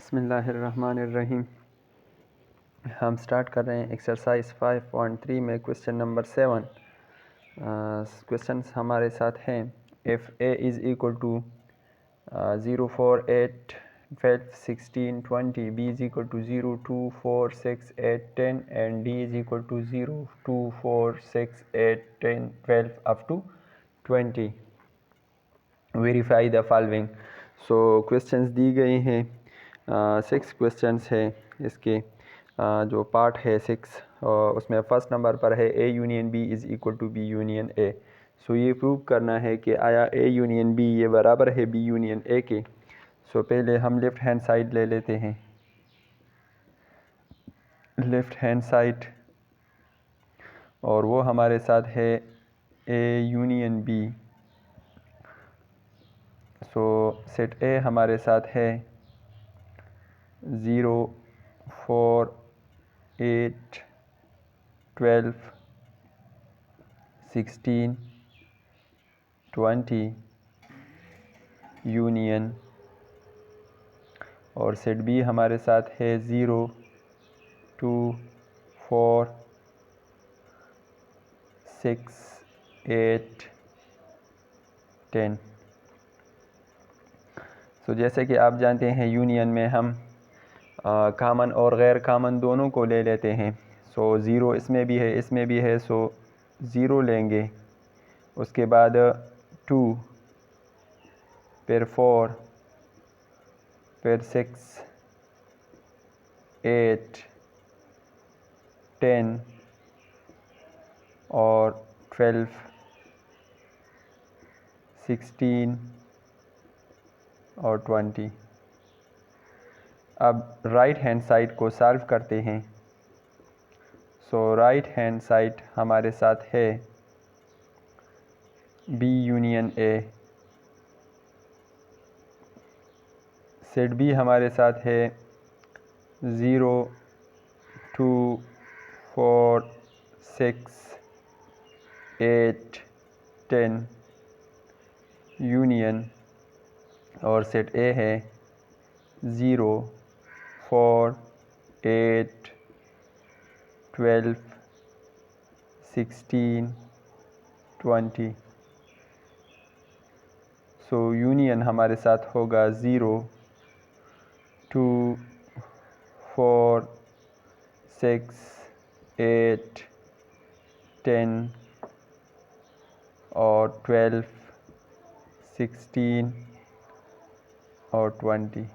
बिस्मिल्लाहिर्रहमानिर्रहीम। हम स्टार्ट कर रहे हैं एक्सरसाइज 5.3 में क्वेश्चन नंबर 7। क्वेश्चंस हमारे साथ हैं if a is equal to 0, 4, 8, 12, 16, 20, b is equal to 0, 2, 4, 6, 8, 10 and d is equal to 0, 2, 4, 6, 8, 10, 12 up to 20। Verify the following. So questions दी गई हैं, 6 क्वेश्चंस है इसके। जो पार्ट है 6, उसमें फर्स्ट नंबर पर है a union b is equal to b union a। So ये प्रूव करना है कि आया a यूनियन b ये बराबर है b यूनियन a के। सो पहले हम लेफ़्ट हैंड साइड ले लेते हैं। लेफ़्ट हैंड साइड, और वो हमारे साथ है a union b। So set a हमारे साथ है 0, 4, 8, 12, 16, 20 यूनियन, और सेट बी हमारे साथ है 0, 2, 4, 6, 8, 10। सो जैसे कि आप जानते हैं यूनियन में हम कामन और गैर कामन दोनों को ले लेते हैं। सो 0 इसमें भी है इसमें भी है, सो 0 लेंगे। उसके बाद 2, फिर 4, फिर 6, 8, 10 और 12, 16 और 20। अब राइट हैंड साइड को सॉल्व करते हैं। सो राइट हैंड साइड हमारे साथ है B union A। Set B हमारे साथ है 0, 2, 4, 6, 8, 10 यूनियन, और सेट A है 0, 4, 8, 12, 16, 20। सो यूनियन हमारे साथ होगा 0, 2, 4, 6, 8, 10 और 12, 16 और 20।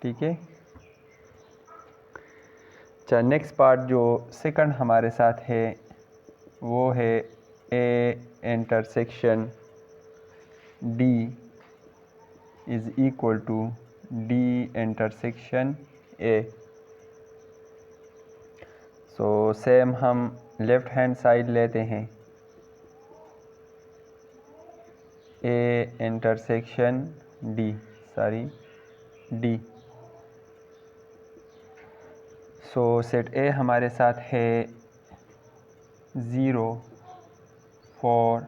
ठीक है। अच्छा, नेक्स्ट पार्ट जो सेकंड हमारे साथ है वो है A intersection D is equal to D intersection A। So same हम लेफ़्ट हैंड साइड लेते हैं A intersection D। So set A हमारे साथ है 0, 4,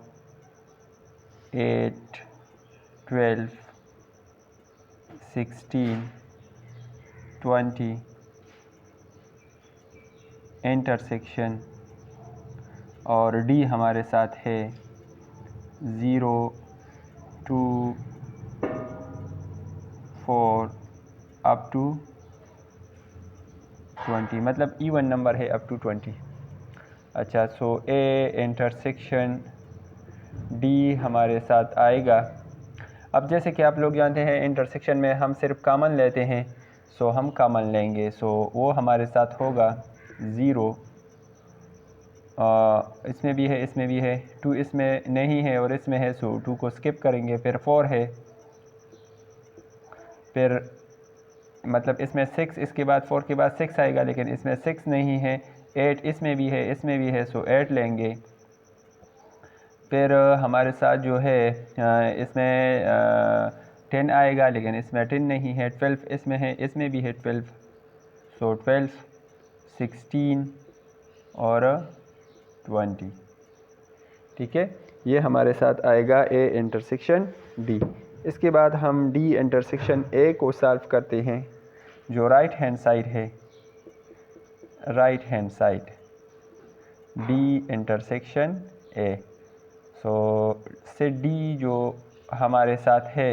8, 12, 16, 20 इंटरसेक्शन, और D हमारे साथ है 0, 2, 4 अप टू 20, मतलब इवन नंबर है अप टू 20। अच्छा, सो A इंटरसेक्शन D हमारे साथ आएगा। अब जैसे कि आप लोग जानते हैं इंटरसेक्शन में हम सिर्फ कॉमन लेते हैं, सो हम कॉमन लेंगे। सो वो हमारे साथ होगा 0, इसमें भी है इसमें भी है, 2 इसमें नहीं है और इसमें है, सो 2 को स्किप करेंगे। फिर 4 है, फिर मतलब इसमें 6, इसके बाद 4 के बाद 6 आएगा, लेकिन इसमें 6 नहीं है। 8 इसमें भी है इसमें भी है, सो 8 लेंगे। फिर हमारे साथ जो है इसमें 10 आएगा, लेकिन इसमें 10 नहीं है। 12 इसमें है इसमें भी है 12, सो 12, 16 और 20। ठीक है, ये हमारे साथ आएगा A इंटरसेक्शन D। इसके बाद हम डी इंटरसेक्शन ए को सॉल्व करते हैं, जो राइट हैंड साइड है, right hand side D intersection A. So से डी जो हमारे साथ है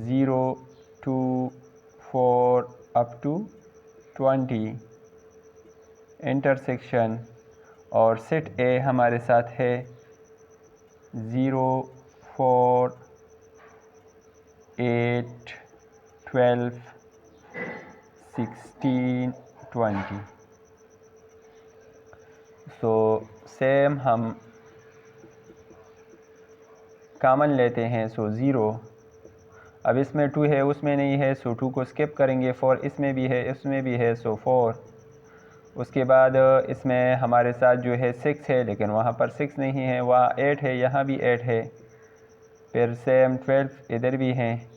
0 2 4 अप टू 20 इंटरसेक्शन, और सेट ए हमारे साथ है 0 4 8 12 16 20। सो सेम हम कॉमन लेते हैं, सो 0, अब इसमें 2 है उसमें नहीं है, सो 2 को स्किप करेंगे। 4 इसमें भी है इसमें भी है, सो 4। उसके बाद इसमें हमारे साथ जो है 6 है, लेकिन वहाँ पर 6 नहीं है, वहाँ 8 है, यहाँ भी 8 है। फिर सेम 12 इधर भी हैं,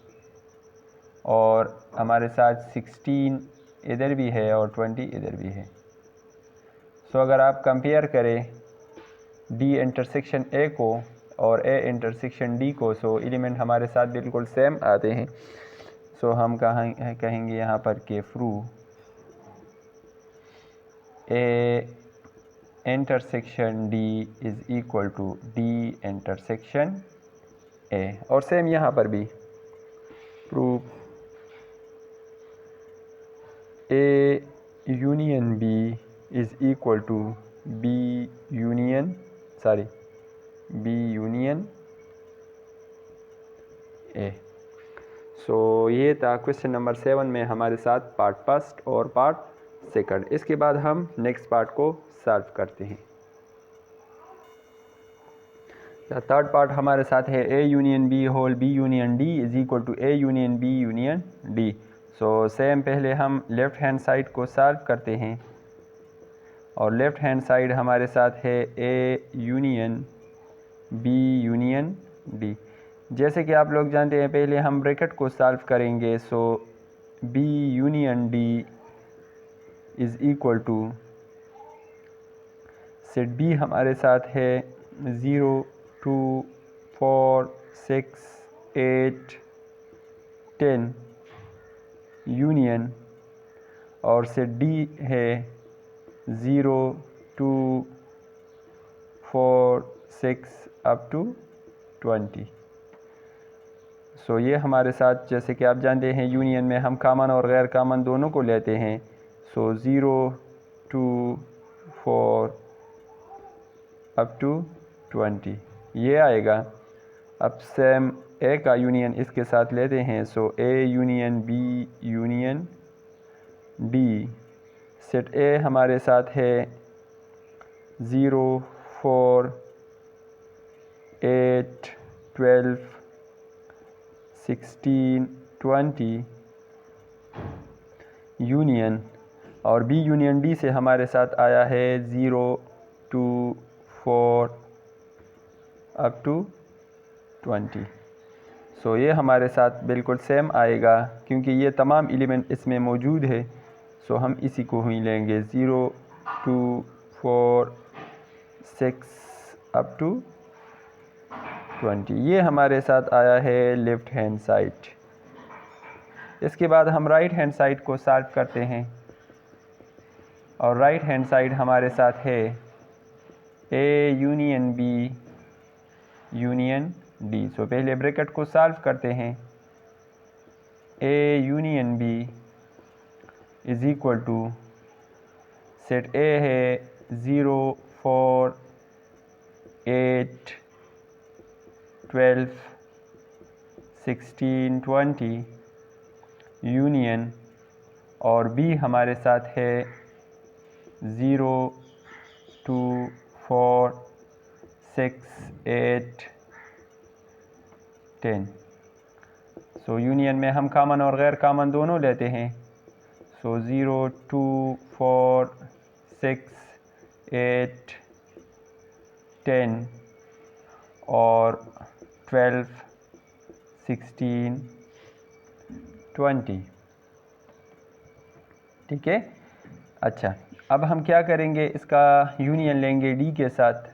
और हमारे साथ 16 इधर भी है, और 20 इधर भी है। सो अगर आप कंपेयर करें डी इंटरसेक्शन ए को और ए इंटरसेक्शन डी को, सो एलिमेंट हमारे साथ बिल्कुल सेम आते हैं। सो हम कहेंगे यहाँ पर कि prove A intersection D is equal to D intersection A. और सेम यहाँ पर भी prove A union B is equal to B union A. So ये था क्वेश्चन नंबर 7 में हमारे साथ पार्ट फर्स्ट और पार्ट सेकंड। इसके बाद हम नेक्स्ट पार्ट को सॉल्व करते हैं। थर्ड पार्ट हमारे साथ है A union B whole B union D is equal to A union B union D. So same पहले हम लेफ़्ट हैंड साइड को सॉल्व करते हैं, और लेफ़्ट हैंड साइड हमारे साथ है A union B union D. जैसे कि आप लोग जानते हैं, पहले हम ब्रैकेट को सॉल्व करेंगे। So B union D is equal to set B हमारे साथ है 0 2 4 6 8 10 यूनियन, और सेट डी है 0 2 4 6 अप टू 20। सो ये हमारे साथ, जैसे कि आप जानते हैं, यूनियन में हम कॉमन और गैर कॉमन दोनों को लेते हैं। सो 0 2 4 अप टू 20 ये आएगा। अब सेम ए का यूनियन इसके साथ लेते हैं। So A union B union D, set A हमारे साथ है 0 4 8 12 16 20 यूनियन, और बी यूनियन डी से हमारे साथ आया है 0 2 4 अप टू 20। सो ये हमारे साथ बिल्कुल सेम आएगा, क्योंकि ये तमाम एलिमेंट इसमें मौजूद है। सो हम इसी को ही लेंगे 0 2 4 6 अप टू 20। ये हमारे साथ आया है लेफ़्ट हैंड साइड। इसके बाद हम राइट हैंड साइड को सॉल्व करते हैं, और राइट हैंड साइड हमारे साथ है A union B union D. So पहले ब्रैकेट को सॉल्व करते हैं। A union B is equal to set A है 0 4 8 12 16 20 यूनियन, और बी हमारे साथ है 0 2 4 6 8 10। सो यूनियन में हम कॉमन और गैर कॉमन दोनों लेते हैं। सो 0 2 4 6 8 10 और 12 16 20। ठीक है। अच्छा, अब हम क्या करेंगे, इसका यूनियन लेंगे डी के साथ।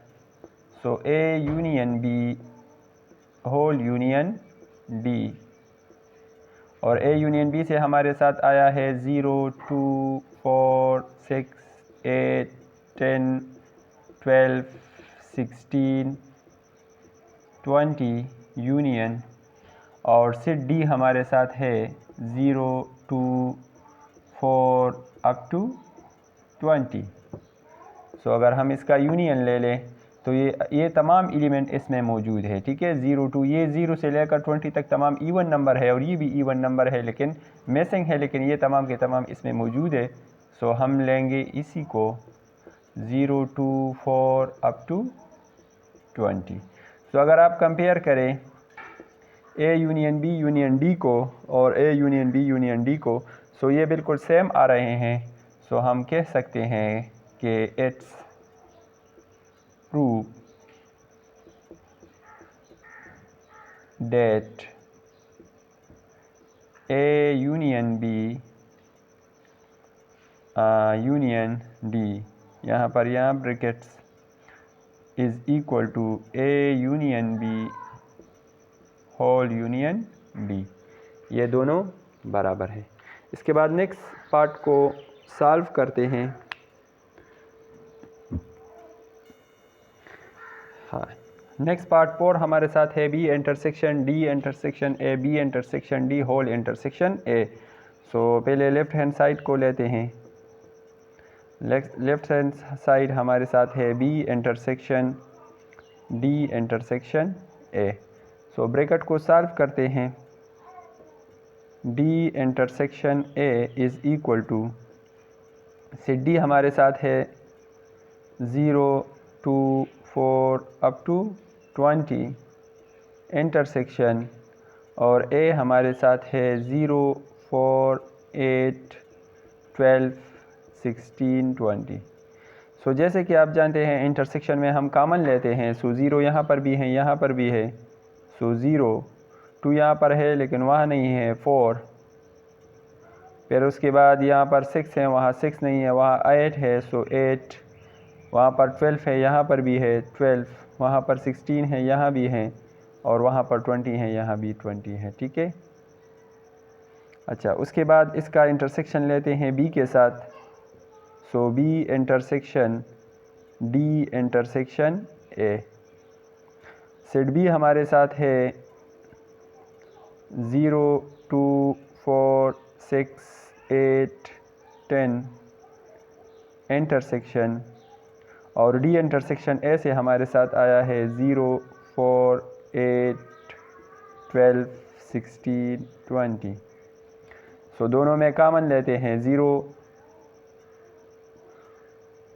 So A union B whole union D, और ए यूनियन बी से हमारे साथ आया है 0 2 4 6 8 10 12 16 20 यूनियन, और सेट डी हमारे साथ है 0 2 4 अप टू 20। सो अगर हम इसका यूनियन ले लें तो ये तमाम एलिमेंट इसमें मौजूद है, ठीक है। 0 2 ये 0 से लेकर 20 तक तमाम इवन नंबर है, और ये भी इवन नंबर है लेकिन मिसिंग है, लेकिन ये तमाम के तमाम इसमें मौजूद है। सो हम लेंगे इसी को 0 2 4 अप टू 20। सो अगर आप कंपेयर करें A union B union D को और A union B union D को, सो ये बिल्कुल सेम आ रहे हैं। सो हम कह सकते हैं कि it's prove that A union B union D, यहाँ पर यहाँ brackets is equal to A union B whole union D, ये दोनों बराबर हैं। इसके बाद नेक्स्ट पार्ट को सॉल्व करते हैं। हाँ, नेक्स्ट पार्ट 4 हमारे साथ है B intersection D intersection A, B intersection D whole intersection A. So पहले लेफ़्ट हैंड साइड को लेते हैं। लेफ़्ट हैंड साइड हमारे साथ है B intersection D intersection A. So bracket को सॉल्व करते हैं। D intersection A is equal to, set D हमारे साथ है 0 2 4 अप टू 20 इंटरसेक्शन, और ए हमारे साथ है 0 4 8 12 16 20। सो जैसे कि आप जानते हैं इंटरसेक्शन में हम कॉमन लेते हैं। सो 0 यहाँ पर भी है, यहाँ पर भी है। सो 0 2 यहाँ पर है लेकिन वहाँ नहीं है 4, फिर उसके बाद यहाँ पर 6 है, वहाँ 6 नहीं है, वहाँ 8 है। सो 8, वहाँ पर 12 है, यहाँ पर भी है 12, वहाँ पर 16 है, यहाँ भी है, और वहाँ पर 20 है, यहाँ भी 20 है, ठीक है। अच्छा, उसके बाद इसका इंटरसेक्शन लेते हैं बी के साथ। So B intersection D intersection A, set B हमारे साथ है 0 2 4 6 8 10 इंटरसेक्शन, और डी इंटरसेक्शन ए से हमारे साथ आया है 0 4 8 12 16 20। सो दोनों में कॉमन लेते हैं। 0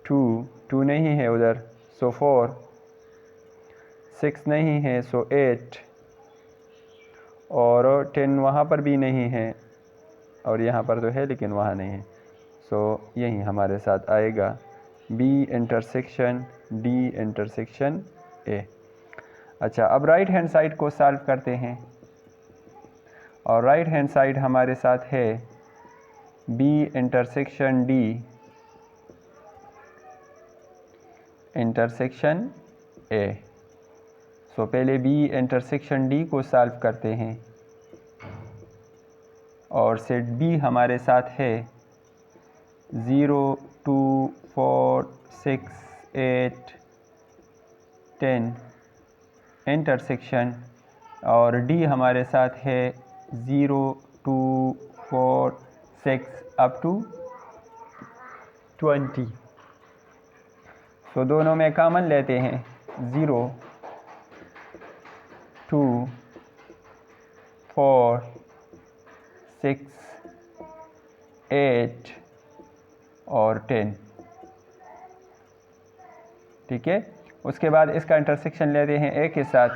2 2 नहीं है उधर, सो 4 6 नहीं है, सो 8, और 10 वहाँ पर भी नहीं है, और यहाँ पर तो है लेकिन वहाँ नहीं है। सो यही हमारे साथ आएगा B intersection D intersection A. अच्छा, अब राइट हैंड साइड को सॉल्व करते हैं, और राइट हैंड साइड हमारे साथ है B intersection D intersection A. So पहले बी इंटरसेक्शन डी को सॉल्व करते हैं, और सेट बी हमारे साथ है 0 2 4 6 8 10 इंटरसेक्शन, और डी हमारे साथ है 0 2 4 6 अप टू 20। सो दोनों में कॉमन लेते हैं। 0 2 4 6 8 और 10, ठीक है। उसके बाद इसका इंटरसेक्शन लेते हैं ए के साथ।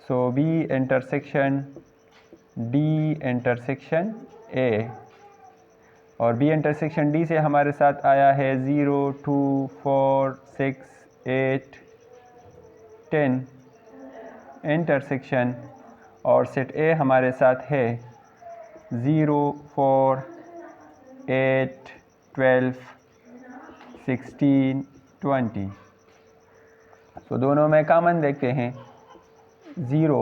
So B intersection D intersection A, और बी इंटरसेक्शन डी से हमारे साथ आया है 0 2 4 6 8 10 इंटरसेक्शन, और सेट ए हमारे साथ है 0 4 8 12 16 20। तो दोनों में कॉमन देखते हैं। 0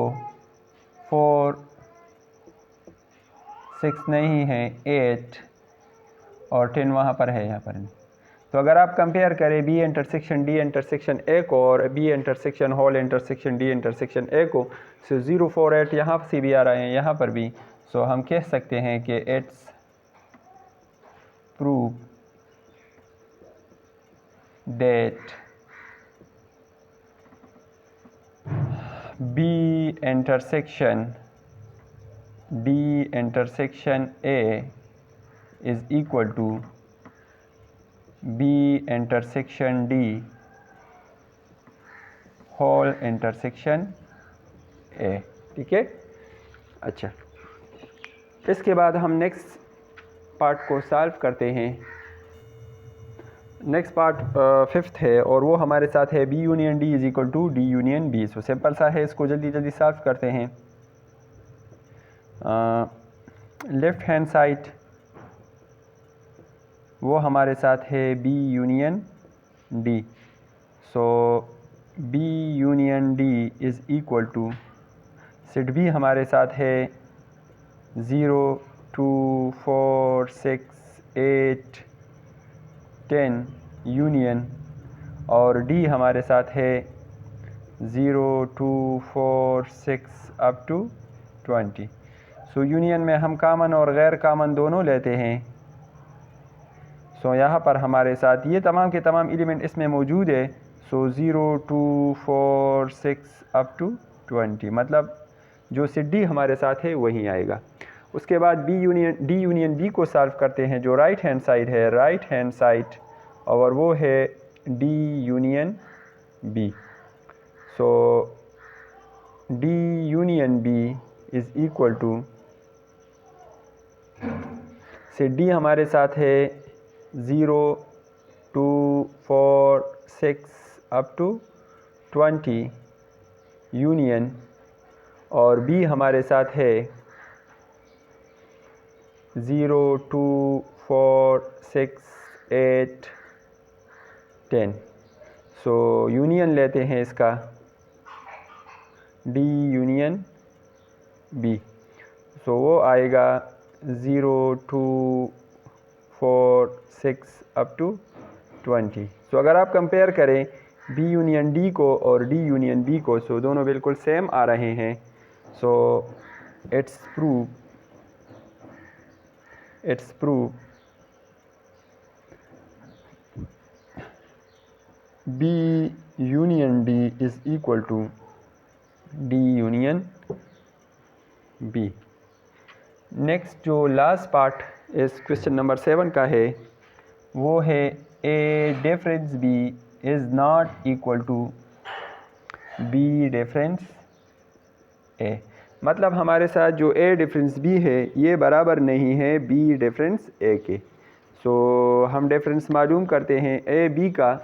4 6 नहीं है, 8 और 10 वहाँ पर है, यहाँ पर नहीं। तो अगर आप कंपेयर करें B intersection D intersection A को और B intersection whole intersection D intersection A को, सो 0 4 8 यहाँ से भी आ रहे हैं, यहाँ पर भी। सो हम कह सकते हैं कि it's prove that B intersection D intersection A is equal to B intersection D whole intersection A. ठीक है, अच्छा, इसके बाद हम नेक्स्ट पार्ट को सॉल्व करते हैं। नेक्स्ट पार्ट 5th है और वो हमारे साथ है B union D is equal to D union B. So simple सा है, इसको जल्दी जल्दी सॉल्व करते हैं। लेफ्ट हैंड साइड वो हमारे साथ है B union D. So B union D is equal to, set B हमारे साथ है 0 2 4 6 8 10 यूनियन, और डी हमारे साथ है 0 2 4 6 अप टू 20। सो यूनियन में हम कामन और गैर कामन दोनों लेते हैं। सो यहाँ पर हमारे साथ ये तमाम के तमाम एलिमेंट इसमें मौजूद है। सो 0 2 4 6 अप टू 20, मतलब जो सेट डी हमारे साथ है वही आएगा। उसके बाद डी यूनियन बी को सॉल्व करते हैं, जो राइट हैंड साइड है, राइट हैंड साइड, और वो है D union B. So D union B is equal to, set D हमारे साथ है 0 2 4 6 अप टू 20 यूनियन, और बी हमारे साथ है 0 2 4 6 8 10। सो यूनियन लेते हैं इसका, डी यूनियन बी। सो वो आएगा 0 2 4 6 अप टू 20। सो अगर आप कंपेयर करें बी यूनियन डी को और डी यूनियन बी को, सो दोनों बिल्कुल सेम आ रहे हैं। So it's prove B union D is equal to D union B. Next जो लास्ट पार्ट इस क्वेश्चन नंबर 7 का है, वो है A difference B is not equal to B difference A. मतलब हमारे साथ जो ए डिफरेंस बी है ये बराबर नहीं है बी डिफरेंस ए के। सो हम डिफरेंस मालूम करते हैं ए बी का,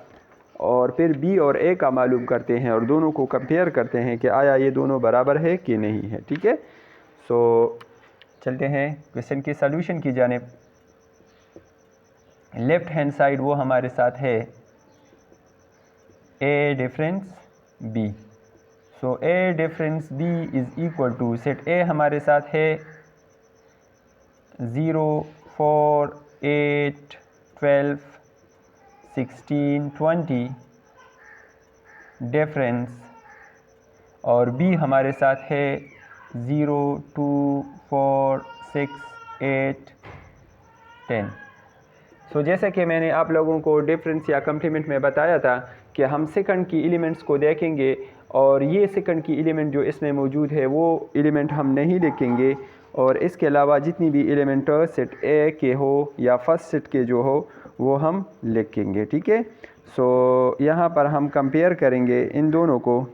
और फिर बी और ए का मालूम करते हैं, और दोनों को कंपेयर करते हैं कि आया ये दोनों बराबर है कि नहीं है। ठीक है, सो चलते हैं क्वेश्चन के सॉल्यूशन की जानिब। लेफ्ट हैंड साइड वो हमारे साथ है A difference B. So A difference B is equal to, set A हमारे साथ है 0 4 8 12 16 20 डिफरेंस, और बी हमारे साथ है 0 2 4 6 8 10। सो जैसे कि मैंने आप लोगों को डिफरेंस या कम्प्लीमेंट में बताया था कि हम सेकंड की एलिमेंट्स को देखेंगे, और ये सेकंड की एलिमेंट जो इसमें मौजूद है वो एलिमेंट हम नहीं लिखेंगे, और इसके अलावा जितनी भी एलिमेंट सेट ए के हो या फर्स्ट सेट के जो हो वो हम लिखेंगे। ठीक है, सो यहाँ पर हम कंपेयर करेंगे इन दोनों को।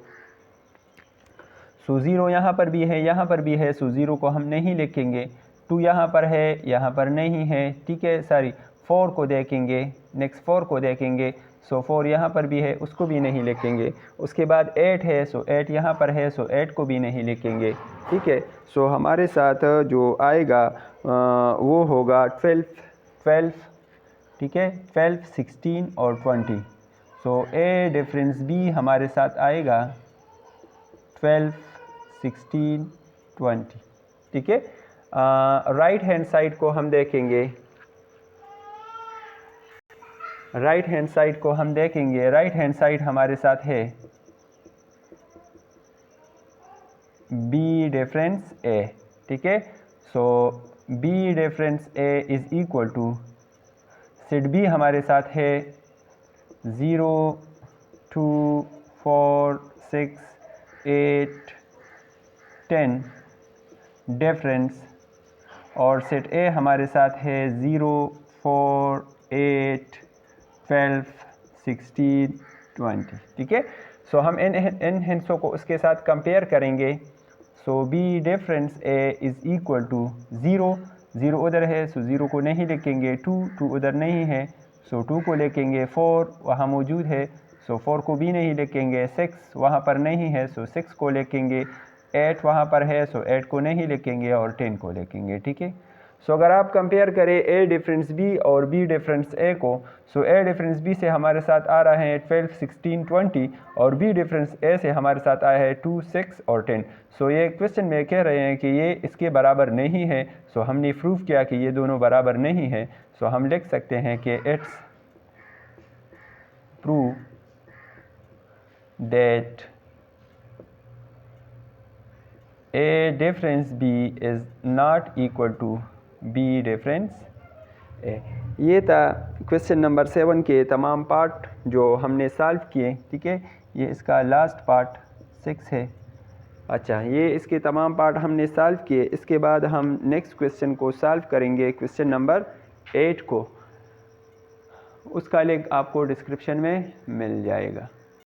सो 0 यहाँ पर भी है, यहाँ पर भी है, सो 0 को हम नहीं लिखेंगे। 2 यहाँ पर है, यहाँ पर नहीं है। ठीक है, सॉरी 4 को देखेंगे, नेक्स्ट 4 को देखेंगे। सो 4 यहाँ पर भी है, उसको भी नहीं लिखेंगे। उसके बाद 8 है, सो 8 यहाँ पर है, सो 8 को भी नहीं लिखेंगे। ठीक है, सो हमारे साथ जो आएगा वो होगा 12। ठीक है, 12 16 और 20। सो ए डिफरेंस बी हमारे साथ आएगा 12 16 20, ठीक है। राइट हैंड साइड को हम देखेंगे, राइट हैंड साइड हमारे साथ है बी डिफरेंस ए, ठीक है। So B difference A is equal to, set B हमारे साथ है 0 2 4 6 8 10 डिफरेंस, और सेट ए हमारे साथ है 0 4 8 12 16 20, ठीक है। सो हम इन हिंट्सों को उसके साथ कंपेयर करेंगे। So B difference A is equal to 0, 0 उधर है सो 0 को नहीं लिखेंगे, 2 उधर नहीं है सो 2 को लिखेंगे, 4 वहाँ मौजूद है सो 4 को भी नहीं लिखेंगे, 6 वहाँ पर नहीं है सो 6 को लिखेंगे, 8 वहाँ पर है सो 8 को नहीं लिखेंगे और 10 को लिखेंगे, ठीक है। सो अगर आप कंपेयर करें ए डिफरेंस बी और बी डिफरेंस ए को, सो ए डिफरेंस बी से हमारे साथ आ रहा है 12 16 20 और बी डिफरेंस ए से हमारे साथ आया है 2 6 और 10। सो ये क्वेश्चन में कह रहे हैं कि ये इसके बराबर नहीं है। सो हमने प्रूव किया कि ये दोनों बराबर नहीं है। सो हम लिख सकते हैं कि it's prove that A difference B is not equal to B difference A. ये था क्वेश्चन नंबर 7 के तमाम पार्ट जो हमने सॉल्व किए, ठीक है। ये इसका लास्ट पार्ट 6 है। अच्छा, ये इसके तमाम पार्ट हमने सॉल्व किए। इसके बाद हम नेक्स्ट क्वेश्चन को सॉल्व करेंगे, क्वेश्चन नंबर 8 को। उसका लिंक आपको डिस्क्रिप्शन में मिल जाएगा।